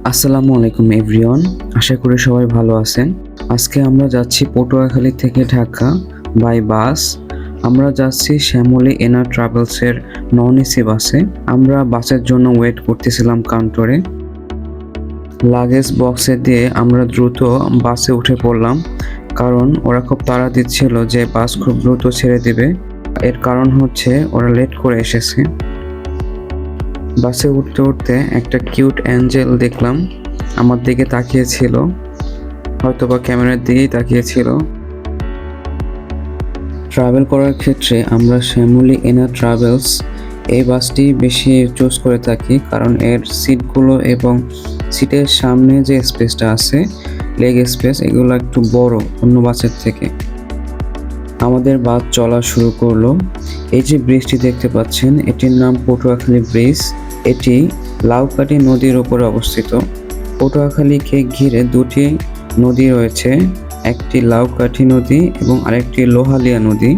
আসসালামু আলাইকুম এভরিওয়ান, আশা করি সবাই ভালো আছেন। আজকে আমরা যাচ্ছি পটুয়াখালী থেকে ঢাকা বাই বাস। আমরা যাচ্ছি শ্যামলী এনার ট্রাভেলসের নন এসি বাসে। আমরা বাসের জন্য ওয়েট করতেছিলাম কাউন্টারে। লাগেজ বক্সে দিয়ে আমরা দ্রুত বাসে উঠে পড়লাম, কারণ ওরা খুব তাড়া দিচ্ছিল যে বাস খুব দ্রুত ছেড়ে দিবে। এর কারণ হচ্ছে ওরা লেট করে এসেছে। বাসে উঠতে উঠতে একটা কিউট অ্যাঞ্জেল দেখলাম, আমার দিকে তাকিয়েছিল, হয়তোবা ক্যামেরার দিকেই তাকিয়েছিল। ট্রাভেল করার ক্ষেত্রে আমরা শ্যামলী এনার ট্রাভেলস এই বাসটি বেশি চুজ করে থাকি, কারণ এর সিটগুলো এবং সিটের সামনে যে স্পেসটা আছে, লেগ স্পেস, এগুলো একটু বড় অন্য বাসের থেকে। আমাদের বাস চলা শুরু করলো। এই যে ব্রিজটি দেখতে পাচ্ছেন, এটির নাম পটুয়াখালী ব্রিজ। এটি লাউকাঠি নদীর উপরে অবস্থিত। পটুয়াখালীকে ঘিরে দুটি নদী রয়েছে, একটি লাউকাঠি নদী এবং আরেকটি লোহালিয়া নদী।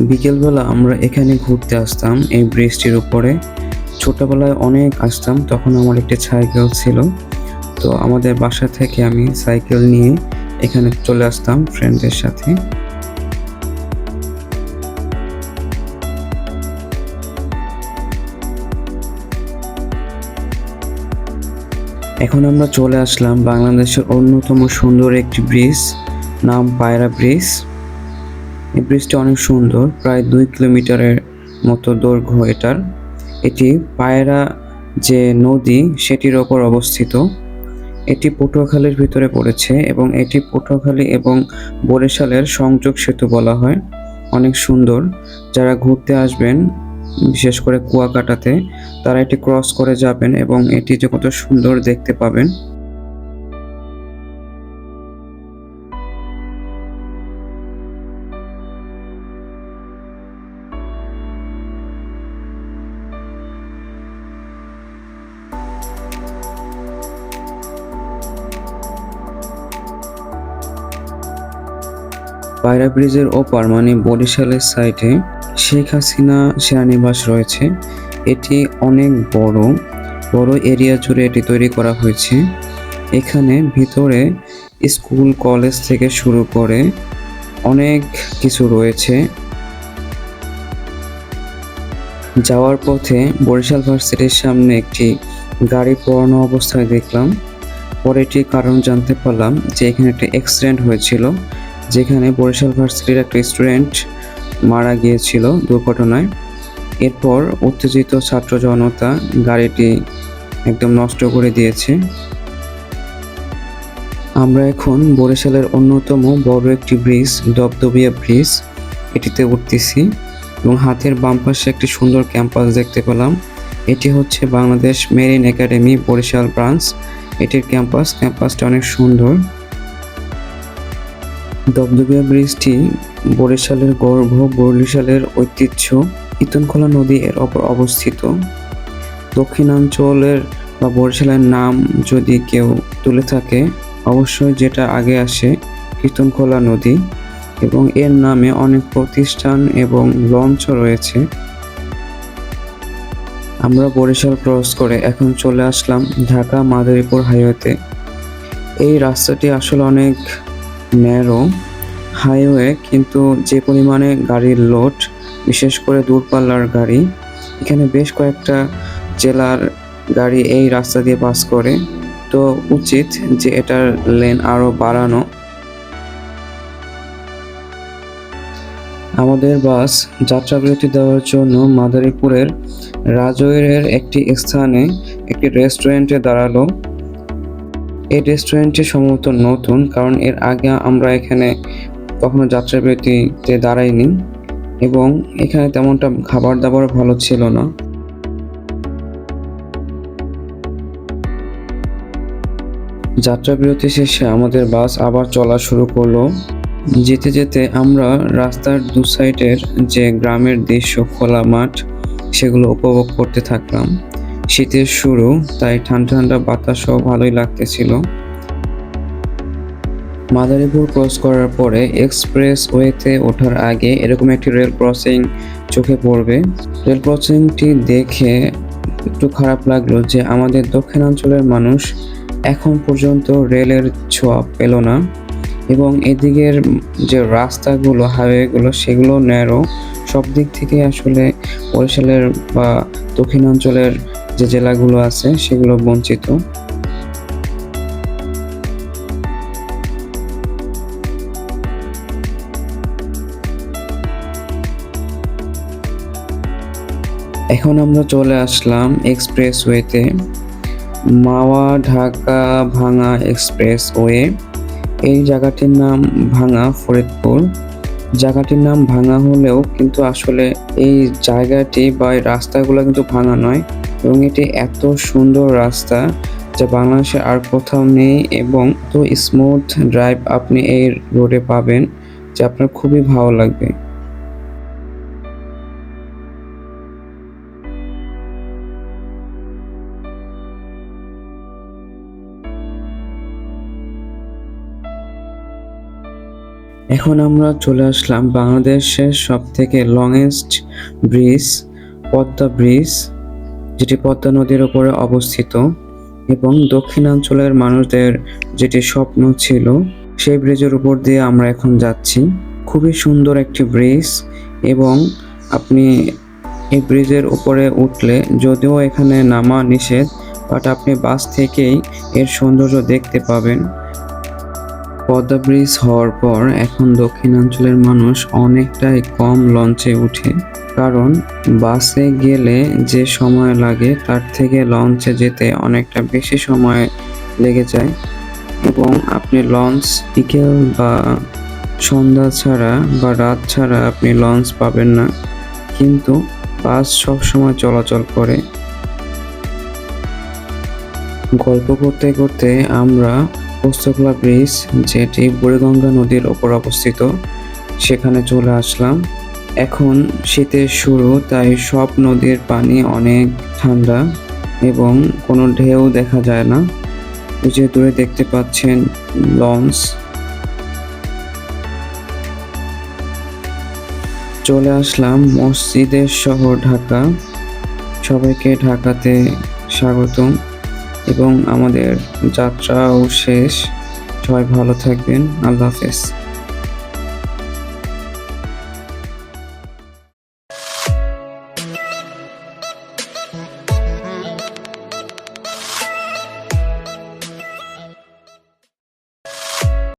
বিকেলবেলা আমরা এখানে ঘুরতে আসতাম এই ব্রিজটির উপরে। ছোটবেলায় অনেক আসতাম, তখন আমার একটি সাইকেল ছিল, তো আমাদের বাসা থেকে আমি সাইকেল নিয়ে এখানে চলে আসতাম ফ্রেন্ডদের সাথে। এখন আমরা চলে আসলাম বাংলাদেশের অন্যতম সুন্দর একটি ব্রিজ, নাম পায়রা ব্রিজ। এই ব্রিজটি অনেক সুন্দর, প্রায় 2 কিলোমিটারের মতো দৈর্ঘ্য এটার। এটি পায়রা যে নদী সেটির ওপর অবস্থিত। এটি পটুয়াখালীর ভিতরে পড়েছে এবং এটি পটুয়াখালী এবং বরিশালের সংযোগ সেতু বলা হয়। অনেক সুন্দর, যারা ঘুরতে আসবেন বিশেষ করে কুয়াকাটাতে, তারা এটি ক্রস করে যাবেন এবং এটি যে কত সুন্দর দেখতে পাবেন। পায়রা ব্রিজের ওপার মানে বরিশালের সাইডে শেখ হাসিনা সেনানিবাস রয়েছে। এটি অনেক বড় এরিয়া জুড়ে এটি তৈরি করা হয়েছে। এখানে ভিতরে স্কুল কলেজ থেকে শুরু করে অনেক কিছু রয়েছে। যাওয়ার পথে বরিশাল ভার্সিটির সামনে একটি গাড়ি পোড়ানো অবস্থায় দেখলাম। পরে এটির কারণ জানতে পারলাম যে এখানে একটা অ্যাক্সিডেন্ট হয়েছিল, যেখানে বরিশাল ভার্সিটির একটা স্টুডেন্ট মারা গিয়েছিল দুর্ঘটনায়। এরপর উত্তেজিত ছাত্র জনতা গাড়িটি একদম নষ্ট করে দিয়েছে। আমরা এখন বরিশালের অন্যতম বড় একটি ব্রিজ, দবদবিয়া ব্রিজ, এটিতে উঠতেছি এবং হাতের বাম পাশে একটি সুন্দর ক্যাম্পাস দেখতে পেলাম। এটি হচ্ছে Bangladesh marine academy Barishal branch. এটির ক্যাম্পাসটা অনেক সুন্দর। দবদবিয়া ব্রিজটি বরিশালের গর্ব, বরিশালের ঐতিহ্য। ইতনখোলা নদী এর ওপর অবস্থিত। দক্ষিণাঞ্চলের বা বরিশালের নাম যদি কেউ তুলে থাকে, অবশ্যই যেটা আগে আসে কীর্তনখোলা নদী, এবং এর নামে অনেক প্রতিষ্ঠান এবং লঞ্চও রয়েছে। আমরা বরিশাল ক্রস করে এখন চলে আসলাম ঢাকা মাদারীপুর হাইওয়েতে। এই রাস্তাটি আসলে অনেক ন্যারো হাইওয়ে, কিন্তু যে পরিমাণে গাড়ির লোড, বিশেষ করে দূরপাল্লার গাড়ি, এখানে বেশ কয়েকটা জেলার গাড়ি এই রাস্তা দিয়ে পাস করে, তো উচিত যে এটার লেন আরও বাড়ানো। আমাদের বাস যাত্রাবিরতি দেওয়ার জন্য মাদারীপুরের রাজৈরের একটি স্থানে একটি রেস্টুরেন্টে দাঁড়ালো। এই রেস্টুরেন্টটি সম্ভবত নতুন, কারণ এর আগে আমরা এখানে কখনো যাত্রাবিরতিতে দাঁড়াইনি এবং এখানে তেমনটা খাবার দাবার ভালো ছিল না। যাত্রাবিরতি শেষে আমাদের বাস আবার চলা শুরু করলো। যেতে যেতে আমরা রাস্তার দু সাইডের যে গ্রামের দৃশ্য, খোলা মাঠ, সেগুলো উপভোগ করতে থাকলাম। শীতের শুরু, তাই ঠান্ডা ঠান্ডা বাতাসও ভালোই লাগতেছিল। মাদারীপুর ক্রস করার পরে এক্সপ্রেস ওয়েতে ওঠার আগে এরকম একটি রেল ক্রসিং চোখে পড়বে। রেল ক্রসিংটি দেখে একটু খারাপ লাগলো যে আমাদের দক্ষিণাঞ্চলের মানুষ এখন পর্যন্ত রেলের ছোঁয়া পেল না, এবং এদিকের যে রাস্তাগুলো, হাইওয়েগুলো সেগুলো ন্যারো। সব দিক থেকে আসলে বরিশালের বা দক্ষিণাঞ্চলের যে জেলাগুলো আছে সেগুলো বঞ্চিত। এখন আমরা চলে আসলাম এক্সপ্রেসওয়েতে, মাওয়া ঢাকা ভাঙা এক্সপ্রেসওয়ে। এই জায়গাটির নাম ভাঙা ফরিদপুর। জায়গাটির নাম ভাঙা হলেও কিন্তু আসলে এই জায়গাটি বা এই রাস্তাগুলো কিন্তু ভাঙা নয়, এবং এটি এত সুন্দর রাস্তা যা বাংলাদেশে আর কোথাও নেই, এবং তো স্মুথ ড্রাইভ আপনি এই রোডে পাবেন যা আপনার খুবই ভালো লাগবে। এখন আমরা চলে আসলাম বাংলাদেশের সবথেকে লংগেস্ট ব্রিজ, পদ্মা ব্রিজ, যেটি পদ্মা নদীর উপরে অবস্থিত, এবং দক্ষিণাঞ্চলের মানুষদের যেটি স্বপ্ন ছিল সেই ব্রিজের উপর দিয়ে আমরা এখন যাচ্ছি। খুবই সুন্দর একটি ব্রিজ, এবং আপনি এই ব্রিজের উপরে উঠলে, যদিও এখানে নামা নিষেধ, বাট আপনি বাস থেকেই এর সৌন্দর্য দেখতে পাবেন। পদ্মা ব্রিজ হওয়ার পর এখন দক্ষিণাঞ্চলের মানুষ অনেকটাই কম লঞ্চে উঠে, কারণ বাসে গেলে যে সময় লাগে তার থেকে লঞ্চে যেতে অনেকটা বেশি সময় লেগে যায়, এবং আপনি লঞ্চ বিকেল বা সন্ধ্যা ছাড়া বা রাত ছাড়া আপনি লঞ্চ পাবেন না, কিন্তু বাস সবসময় চলাচল করে। গল্প করতে করতে আমরা পোস্তগোলা ব্রিজ, যেটি বুড়িগঙ্গা নদীর ওপর অবস্থিত, সেখানে চলে আসলাম। এখন শীতের শুরু, তাই সব নদীর পানি অনেক ঠান্ডা এবং কোনো ঢেউ দেখা যায় না। ওই যে দূরে দেখতে পাচ্ছেন লঞ্চ। চলে আসলাম মসজিদের শহর ঢাকা। সবাইকে ঢাকাতে স্বাগতম, এবং আমাদের যাত্রাও শেষ। সবাই ভালো থাকবেন। আল্লাহ হাফেজ।